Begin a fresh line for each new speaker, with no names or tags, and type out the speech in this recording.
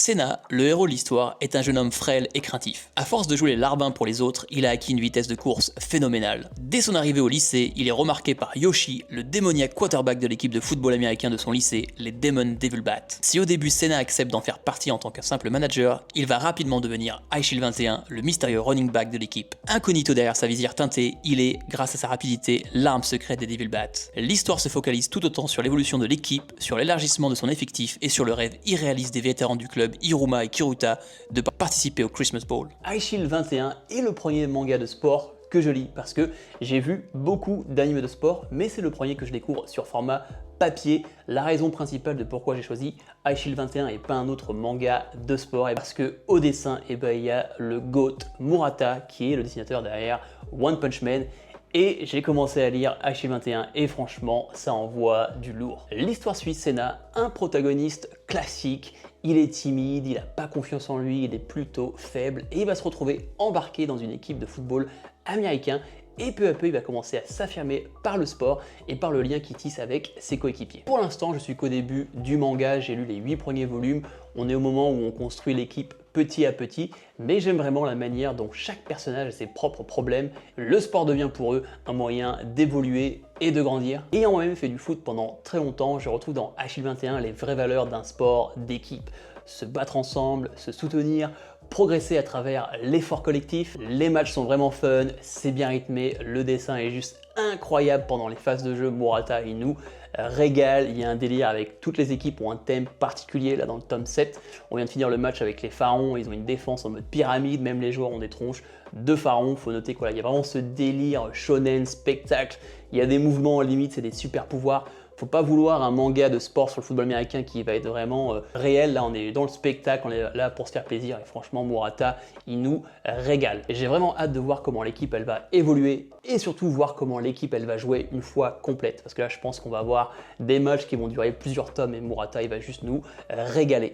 Senna, le héros de l'histoire, est un jeune homme frêle et craintif. À force de jouer les larbins pour les autres, il a acquis une vitesse de course phénoménale. Dès son arrivée au lycée, il est remarqué par Yoshi, le démoniaque quarterback de l'équipe de football américain de son lycée, les Demon Devil Bats. Si au début Senna accepte d'en faire partie en tant qu'un simple manager, il va rapidement devenir Shield 21, le mystérieux running back de l'équipe. Incognito derrière sa visière teintée, il est, grâce à sa rapidité, l'arme secrète des Devil Bats. L'histoire se focalise tout autant sur l'évolution de l'équipe, sur l'élargissement de son effectif et sur le rêve irréaliste des vétérans du club Hiruma et Kiruta de participer au Christmas Bowl. Shield 21 est le premier manga de sport que je lis parce que j'ai vu beaucoup d'animes de sport, mais c'est le premier que je découvre sur format papier. La raison principale de pourquoi j'ai choisi Shield 21 et pas un autre manga de sport est parce que au dessin, il y a le GOAT Murata qui est le dessinateur derrière One Punch Man. Et j'ai commencé à lire Shield 21 et franchement, ça envoie du lourd. L'histoire suit Senna, un protagoniste classique. Il est timide, il n'a pas confiance en lui, il est plutôt faible et il va se retrouver embarqué dans une équipe de football américain et peu à peu il va commencer à s'affirmer par le sport et par le lien qu'il tisse avec ses coéquipiers. Pour l'instant, je suis qu'au début du manga, j'ai lu les 8 premiers volumes, on est au moment où on construit l'équipe petit à petit, mais j'aime vraiment la manière dont chaque personnage a ses propres problèmes. Le sport devient pour eux un moyen d'évoluer et de grandir. Ayant moi-même fait du foot pendant très longtemps, je retrouve dans Shield 21 les vraies valeurs d'un sport d'équipe. Se battre ensemble, se soutenir, progresser à travers l'effort collectif. Les matchs sont vraiment fun, c'est bien rythmé, le dessin est juste incroyable pendant les phases de jeu. Murata il nous régale, il y a un délire avec toutes les équipes ont un thème particulier. Là dans le tome 7, on vient de finir le match avec les pharaons, ils ont une défense en mode pyramide, même les joueurs ont des tronches de pharaons. Faut noter quoi, il y a vraiment ce délire shonen, spectacle, il y a des mouvements limite, c'est des super pouvoirs. Faut pas vouloir un manga de sport sur le football américain qui va être vraiment réel. Là, on est dans le spectacle, on est là pour se faire plaisir et franchement, Murata, il nous régale. J'ai vraiment hâte de voir comment l'équipe, elle va évoluer et surtout voir comment l'équipe, elle va jouer une fois complète. Parce que là, je pense qu'on va avoir des matchs qui vont durer plusieurs tomes et Murata, il va juste nous régaler.